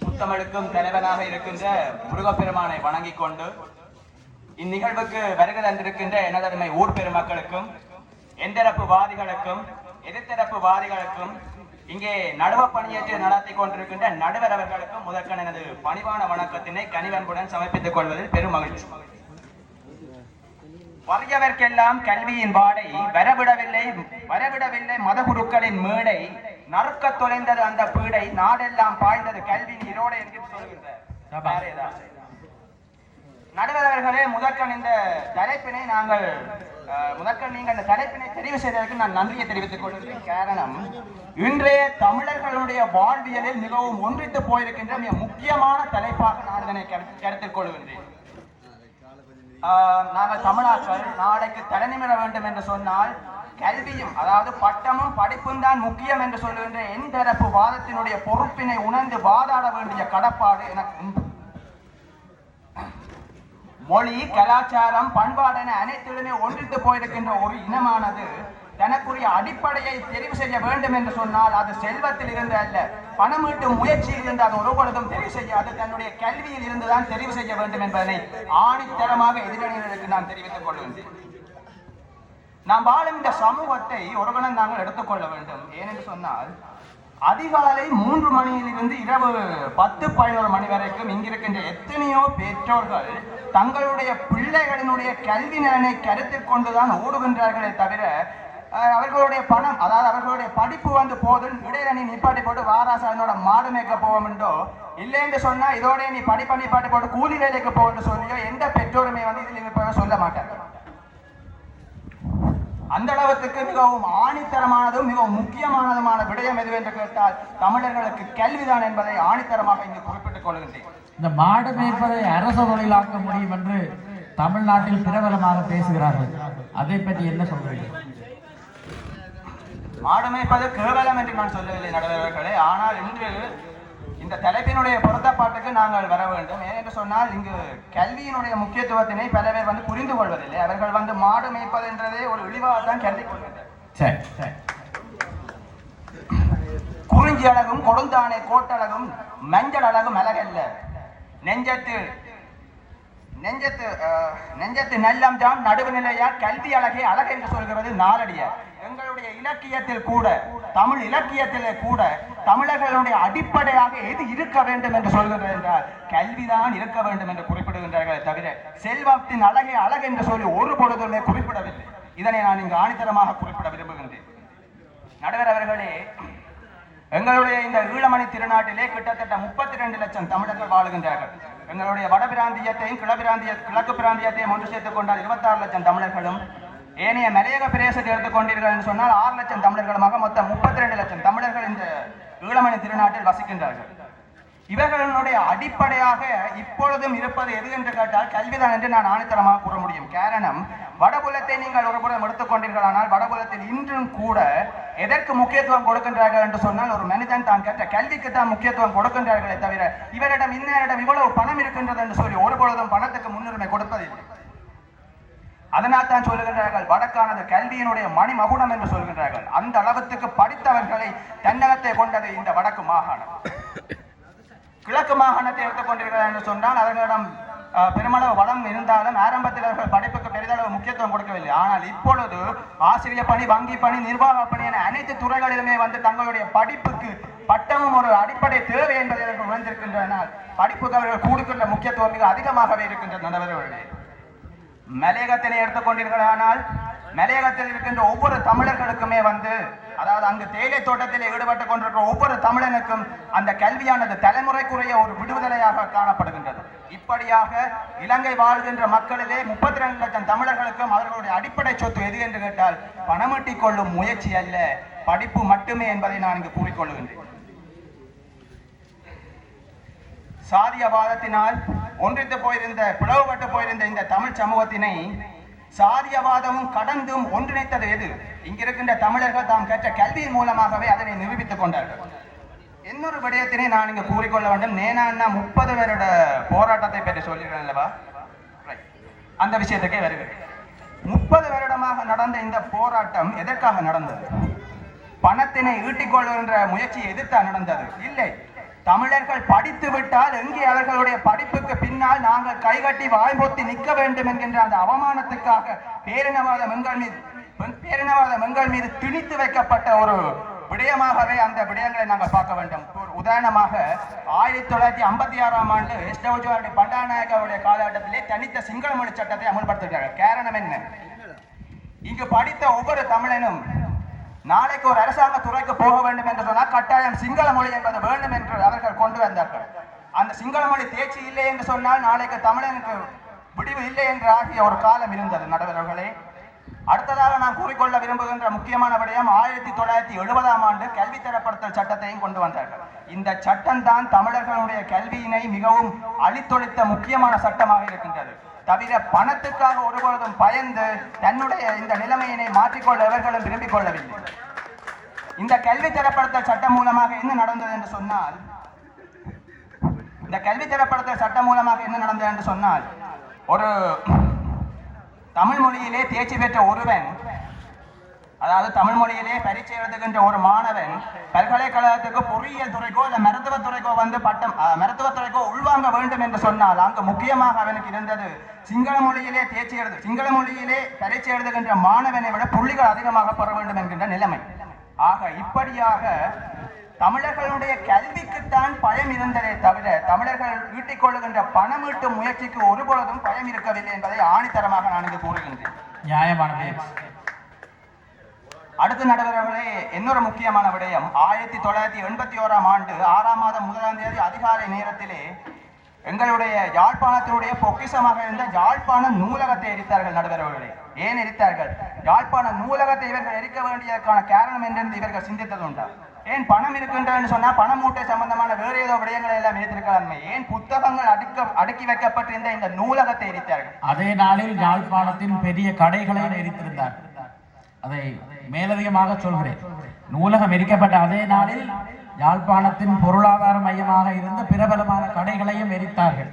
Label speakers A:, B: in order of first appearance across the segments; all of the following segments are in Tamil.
A: முத்தமிழுக்கும் தலைவனாக இருக்கின்ற முருகப்பெருமானை வணங்கிக் கொண்டு இந்நிகழ்வுக்கு வருகை தந்திருக்கின்ற எனதருமை ஊர் பெருமக்களுக்கும் எந்தரப்பு வாதிகளுக்கும் எதிர்த்தரப்பு வாதிகளுக்கும் இங்கே நடுவ பணியேற்று நடத்தி கொண்டிருக்கின்ற நடுவர் அவர்களுக்கும் முதற்கண் எனது பணிவான வணக்கத்தினை கனிவன்புடன் சமர்ப்பித்துக் கொள்வதில் பெரும் மகிழ்ச்சி. வறியவர்க்கெல்லாம் கல்வியின் வாடை வரவிடவில்லை மதகுருக்களின் மேடை நறுக்க தொலைந்தது அந்த பீடை நாடெல்லாம் பாய்ந்தது கல்வி நீரோட என்று சொல்கின்ற நடுவர் அவர்களே, முதற்கண் இந்த தலைப்பினை நீங்கள் இந்த தலைப்பினை தெரிவு செய்ததற்கு நான் நன்றியை தெரிவித்துக் கொள்கிறேன். காரணம், இன்றைய தமிழர்களுடைய வாழ்வியலில் மிகவும் ஒன்றித்து போயிருக்கின்ற மிக முக்கியமான தலைப்பாக நான் இதனை கருத்தில் கொள்கின்றேன். நாங்கள் தமிழாக்கள் நாளைக்கு தலைநிமிர வேண்டும் என்று சொன்னால் கல்வியும், அதாவது பட்டமும் படிப்பும் தான் முக்கியம் என்று சொல்லுகின்ற என் தரப்பு வாதத்தினுடைய பொறுப்பினை உணர்ந்து வாதாட வேண்டிய கடப்பாடு எனக்கு உண்டு. மொழி, கலாச்சாரம், பண்பாடு என அனைத்திலுமே ஒன்றித்து போயிருக்கின்ற ஒரு இனமானது தனக்குரிய அடிப்படையை தெரிவு செய்ய வேண்டும் என்று சொன்னால் அது செல்வத்தில் இருந்து அல்ல, பணமீட்டும் முயற்சியில் இருந்து அது ஒருபொழுதும் தெரிவு செய்யாது, தன்னுடைய கல்வியில் இருந்துதான் தெரிவு செய்ய வேண்டும் என்பதனை ஆணித்தரமாக எதிரணியினருக்கு நான் தெரிவித்துக் கொள்கின்றேன். நாம் வாழும் இந்த சமூகத்தை ஒருவனும் நாங்கள் எடுத்துக்கொள்ள வேண்டும். ஏனென்று சொன்னால் அதிகாலை 3 மணியிலிருந்து இரவு 10-11 மணி வரைக்கும் இங்கிருக்கின்ற எத்தனையோ பெற்றோர்கள் தங்களுடைய பிள்ளைகளினுடைய கல்வி நலனை கருத்தில் கொண்டுதான் ஓடுகின்றார்களே தவிர அவர்களுடைய பணம், அதாவது அவர்களுடைய படிப்பு போதும் இடையில நீ நிப்பாட்டி போட்டு வாராசானோட மாடு மேய்க்க போவோம்ன்றோ இல்லை என்று சொன்னா இதோட நீ படிப்பை நிப்பாட்டி போட்டு கூலி வேலைக்கு போகணும்னு சொல்லியோ எந்த பெற்றோருமே இதில் சொல்ல மாட்டாங்க. அந்த அளவுக்கு மிகவும் ஆணித்தரமானதும் மிகவும் முக்கியமானதுமான விடயம் எது என்று கேட்டால் தமிழர்களுக்கு கல்விதான் என்பதை ஆணித்தரமாக இங்கு குறிப்பிட்டுக் கொள்கின்றேன்.
B: இந்த மாடு மேய்ப்பதை அரசு தொழிலாக்க முடியும் என்று தமிழ்நாட்டில் பிரபலமாக பேசுகிறார்கள். அதை பற்றி என்ன சொல்றீங்க?
A: மாடு மேய்ப்பது கேவலம் என்று நான் சொல்லவில்லை நடுவர்களே. ஆனால் இன்று இந்த தலைப்பினுடைய பொருத்தப்பாட்டுக்கு நாங்கள் வர வேண்டும். ஏனென்று சொன்னால் இங்கு கல்வியினுடைய முக்கியத்துவத்தினை பல பேர் புரிந்து கொள்வதில்லை. அவர்கள் மாடு மேய்ப்பது என்றதே ஒரு இழிவாகத்தான் கருதி கொள்கின்றனர். குறிஞ்சி அழகும் கொடுந்தானே கோட்டழகும் மஞ்சள் அழகும் அழகல்ல, நெஞ்சத்து நல்லம் தான் நடுவு நிலையா கல்வி அழகே அழகு என்று சொல்கிறது நாலடியார். எங்களுடைய இலக்கியத்தில் கூட, தமிழ் இலக்கியத்திலே கூட தமிழர்களுடைய அடிப்படையாக எது இருக்க வேண்டும் என்று சொல்கிறது என்றால் கல்விதான் இருக்க வேண்டும் என்று குறிப்பிடுகின்றார்களே தவிர செல்வத்தின் அழகே அழகு என்று சொல்லி ஒரு பொழுதுமே குறிப்பிடவில்லை. இதனை நான் இங்கு ஆணித்தரமாக குறிப்பிட விரும்புகின்றேன். நடுவர் அவர்களே, எங்களுடைய இந்த ஈழமணி திருநாட்டிலே கிட்டத்தட்ட 32 லட்சம் தமிழர்கள் வாழுகின்றார்கள். எங்களுடைய வடபிராந்தியத்தையும் கிழக்கு பிராந்தியத்தையும் ஒன்று சேர்த்துக் கொண்டால் 26 லட்சம் தமிழர்களும், ஏனைய மலையக பிரதேசத்தை எடுத்துக்கொண்டீர்கள் என்று சொன்னால் 6 லட்சம் தமிழர்களுமாக மொத்தம் 32 லட்சம் தமிழர்கள் இந்த ஈழமணி திருநாட்டில் வசிக்கின்றார்கள். இவர்களுடைய அடிப்படையாக இப்பொழுதும் இருப்பது எது என்று கேட்டால் கல்விதான் என்று நான் ஆணித்தரமாக கூற முடியும். காரணம், வடபுலத்தை நீங்கள் ஒருபுறம் எடுத்துக்கொண்டீர்களானால் வடபுலத்தில் இன்றும் கூட எதற்கு முக்கியத்துவம் கொடுக்கின்றார்கள் என்று சொன்னால் ஒரு மனிதன் தான் கேட்ட கல்விக்கு தான் முக்கியத்துவம் கொடுக்கின்றார்களே தவிர இவரிடம் இன்னரிடம் இவ்வளவு பணம் இருக்கின்றது என்று சொல்லி ஒருபொழுதும் பணத்துக்கு முன்னுரிமை கொடுப்பதில்லை. அதனால் தான் சொல்லுகின்றார்கள் வடக்கானது கல்வியினுடைய மணிமகுடம் என்று சொல்கின்றார்கள். அந்த அளவுக்கு படித்தவர்களை தன்னகத்தை கொண்டது இந்த வடக்கு மாகாணம். கிழக்கு மாகாணத்தை எடுத்துக்கொண்டிருக்கிறார் என்று சொன்னால் அவர்களிடம் பெருமளவு வளம் இருந்தாலும் ஆரம்பத்தில் அவர்கள் படிப்புக்கு பெரிதளவு முக்கியத்துவம் கொடுக்கவில்லை. ஆனால் இப்பொழுது ஆசிரியர் பணி, வங்கி பணி, நிர்வாக பணி என அனைத்து துறைகளிலுமே தங்களுடைய படிப்புக்கு பட்டமும் ஒரு அடிப்படை தேவை என்பதை அவர்கள் உணர்ந்திருக்கின்றனர். படிப்புக்கு அவர்கள் கொடுக்கின்ற முக்கியத்துவம் மிக அதிகமாகவே இருக்கின்றன. மலையகத்தினை எடுத்துக்கொண்டீர்களானால் மலையகத்தில் இருக்கின்ற ஒவ்வொரு தமிழர்களுக்குமே அதாவது அங்கு தேயிலை தோட்டத்தில் ஈடுபட்டுக் கொண்டிருக்கிற ஒவ்வொரு தமிழனுக்கும் அந்த கல்வியானது தலைமுறைக்குரிய ஒரு விடுதலையாக காணப்படுகின்றது. இப்படியாக இலங்கை வாழ்கின்ற மக்களிலே 32 லட்சம் தமிழர்களுக்கும் அவர்களுடைய அடிப்படை சொத்து எது என்று கேட்டால் பணமீட்டிக் கொள்ளும் முயற்சி அல்ல, படிப்பு மட்டுமே என்பதை நான் இங்கு கூறிக்கொள்கின்றேன். சாதியவாதத்தினால் ஒன்றித்து போயிருந்த, பிளவுபட்டு போயிருந்த இந்த தமிழ் சமூகத்தினை சாதியவாதமும் கடந்தும் ஒன்றிணைத்தது எது? இங்கிருக்கின்ற தமிழர்கள் தாம் கேட்ட கல்வியின் மூலமாகவே அதனை நிரூபித்துக் கொண்டார்கள். இன்னொரு விடயத்தினை நான் இங்கு கூறிக்கொள்ள வேண்டும். நேனா 30 பேரோட போராட்டத்தை பற்றி சொல்லியிருக்கேன் அல்லவா? அந்த விஷயத்துக்கே வருகிறேன். 30 வருடமாக நடந்த இந்த போராட்டம் எதற்காக நடந்தது? பணத்தினை ஈட்டிக் கொள்கின்ற முயற்சியை எதிர்த்தா நடந்தது இல்லை. தமிழர்கள் படித்து விட்டால் எங்கே அவர்களுடைய படிப்புக்கு பின்னால் நாங்கள் கைகட்டி வாய்மொத்தி நிற்க வேண்டும் என்கின்ற அந்த அவமானத்துக்காக பேரினவாதம் எங்கள் மீது திணித்து வைக்கப்பட்ட ஒரு விடயமாகவே அந்த விடயங்களை நாங்கள் பார்க்க வேண்டும். உதாரணமாக 1956ஆம் ஆண்டு எஸ்டோஜோடி பண்டாநாயகவுடைய காலகட்டத்திலே தனித்த சிங்கள மொழி சட்டத்தை அமல்படுத்துகிறார்கள். காரணம் என்ன? இங்கு படித்த ஒவ்வொரு தமிழனும் நாளைக்கு ஒரு அரசாங்க துறைக்கு போக வேண்டும் என்று சொன்னால் கட்டாயம் சிங்கள மொழி என்பது வேண்டும் என்று அவர்கள் கொண்டு வந்தார்கள். அந்த சிங்கள மொழி தேர்ச்சி இல்லை என்று சொன்னால் நாளைக்கு தமிழனுக்கு விடிவு இல்லை என்று ஆகிய ஒரு காலம் இருந்தது நடுவர்களே. அடுத்ததாக நான் கூறிக்கொள்ள விரும்புகின்ற முக்கியமான விடயம் 1970ஆம் ஆண்டு கல்வி தரப்படுத்தல் சட்டத்தையும் கொண்டு வந்தார்கள். இந்த சட்டம் தான் தமிழர்களுடைய கல்வியினை மிகவும் அழித்தொழித்த முக்கியமான சட்டமாக இருக்கின்றது. தவிர பணத்துக்காக ஒருபொழுதும் பயந்து தன்னுடைய இந்த நிலைமையினை மாற்றிக்கொள்ள எவர்களும் விரும்பிக் கொள்ளவில்லை. இந்த கல்வி தரப்படுத்தல் சட்டம் மூலமாக என்ன நடந்தது என்று சொன்னால் ஒரு தமிழ் மொழியிலே தேர்ச்சி பெற்ற ஒருவன், அதாவது தமிழ் மொழியிலே பரீட்சை எழுதுகின்ற ஒரு மாணவன் பல்கலைக்கழகத்துக்கு பொறியியல் துறைக்கோ இல்ல மருத்துவத்துறைக்கோ வந்து மருத்துவத்துறைக்கோ உள்வாங்க வேண்டும் என்று சொன்னால் அங்கு முக்கியமாக அவனுக்கு இருந்தது சிங்கள மொழியிலே பரீட்சை எழுதுகின்ற மாணவனை விட புள்ளிகள் அதிகமாக பெற வேண்டும் என்கின்ற நிலைமை. ஆக இப்படியாக தமிழர்களுடைய கல்விக்குத்தான் பயம் இருந்ததே தவிர தமிழர்கள் ஈட்டிக் கொள்ளுகின்ற பணமீட்டு முயற்சிக்கு ஒருபொழுதும் பயம் இருக்கவில்லை என்பதை ஆணித்தரமாக நான் இங்கு கூறுகின்றேன்.
B: நியாயமானது.
A: அடுத்த நடுவர்களே, இன்னொரு முக்கியமான விடயம், 1981ஆம் ஆண்டு 6ஆம் மாதம் 1ஆம் தேதி அதிகாலை நேரத்திலே எங்களுடைய யாழ்ப்பாணத்தினுடைய பொக்கிஷமாக இருந்த யாழ்ப்பாண நூலகத்தை எரித்தார்கள் நடுவர்களே. ஏன் எரித்தார்கள்? யாழ்ப்பாண நூலகத்தை இவர்கள் எரிக்க வேண்டியதற்கான காரணம் என்று இவர்கள் சிந்தித்தது உண்டா? ஏன் பணம் இருக்கின்றன்னு சொன்னா பண மூட்டை சம்பந்தமான வேறு ஏதோ விடயங்களை எல்லாம் எரித்திருக்கலாம். ஏன் புத்தகங்கள் அடுக்கி வைக்கப்பட்டிருந்த இந்த நூலகத்தை எரித்தார்கள்?
B: அதே நாளில் யாழ்ப்பாணத்தின் பெரிய கடைகளையும் எரித்திருந்தார். அதை மேலதிகமாக சொல்கிறேன். நூலகம் எரிக்கப்பட்ட அதே நாளில் யாழ்ப்பாணத்தின் பொருளாதார மையமாக இருந்த பிரபலமான கடைகளையும் எரித்தார்கள்.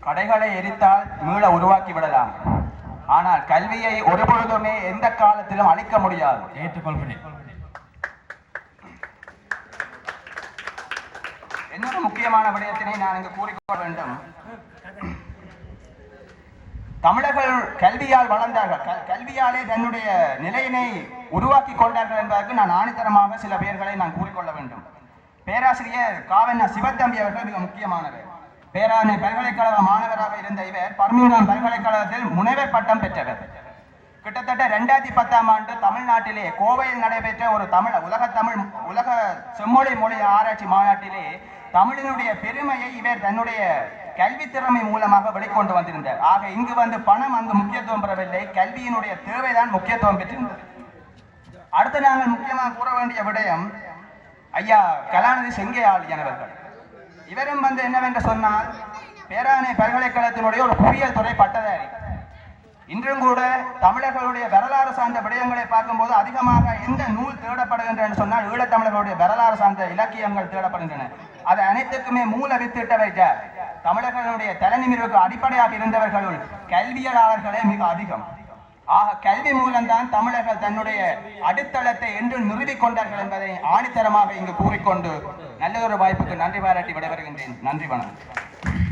A: கடைகளை எரித்தால் மீள உருவாக்கி விடலாம், ஆனால் கல்வியை ஒருபொழுதுமே எந்த காலத்திலும் அழிக்க முடியாது.
B: ஏற்றுக்கொள்கிறேன்.
A: இன்னொரு முக்கியமான விடயத்தினை நான் இங்கு கூறிக்கொள்ள வேண்டும். தமிழர்கள் கல்வியால் வளர்ந்தார்கள், கல்வியாலே தன்னுடைய நிலையினை உருவாக்கி கொண்டார்கள் என்பதற்கு நான் ஆணித்தரமாக சில பெயர்களை நான் கூறிக்கொள்ள வேண்டும். பேராசிரியர் காவண்ணா சிவத்தம்பி அவர்கள் மிக முக்கியமானவர். பேராணை பல்கலைக்கழக மாணவராக இருந்த இவர் பர்மிங்ஹாம் பல்கலைக்கழகத்தில் முனைவர் பட்டம் பெற்றவர். கிட்டத்தட்ட 2010ஆம் ஆண்டு தமிழ்நாட்டிலே கோவையில் நடைபெற்ற ஒரு உலக செம்மொழி மொழி ஆராய்ச்சி மாநாட்டிலே தமிழினுடைய பெருமையை இவர் தன்னுடைய கல்வி திறமை மூலமாக வெளிக்கொண்டு வந்திருந்தார். ஆக இங்கு வந்து பணம் அங்கு முக்கியத்துவம் பெறவில்லை, கல்வியினுடைய தேவைதான் முக்கியத்துவம் பெற்றிருந்தது. அடுத்து நாங்கள் முக்கியமாக கூற வேண்டிய விடயம் ஐயா கலாநிதி செங்கையாளி அவர்கள். இவரும் வந்து என்னவென்று சொன்னால் பேராணை பல்கலைக்கழகத்தினுடைய ஒரு புவியியல் துறை பட்டதாரி. இன்றும் கூட தமிழர்களுடைய வரலாறு சார்ந்த விடயங்களை பார்க்கும்போது அதிகமாக எந்த நூல் தேடப்படுகின்றன சொன்னால் ஈழத்தமிழர்களுடைய வரலாறு சார்ந்த இலக்கியங்கள் தேடப்படுகின்றன. அது அனைத்துக்குமே மூல வித்திட்டவை தமிழர்களுடைய தலைநிமிர்வுக்கு அடிப்படையாக இருந்தவர்களுள் கல்வியலாளர்களே மிக அதிகம். ஆக கல்வி மூலம்தான் தமிழர்கள் தன்னுடைய அடித்தளத்தை என்று நிறுவிக் கொண்டார்கள் என்பதை ஆணித்தரமாக இங்கு கூறிக்கொண்டு நல்லதொரு வாய்ப்புக்கு நன்றி பாராட்டி விடைபெறுகின்றேன். நன்றி, வணக்கம்.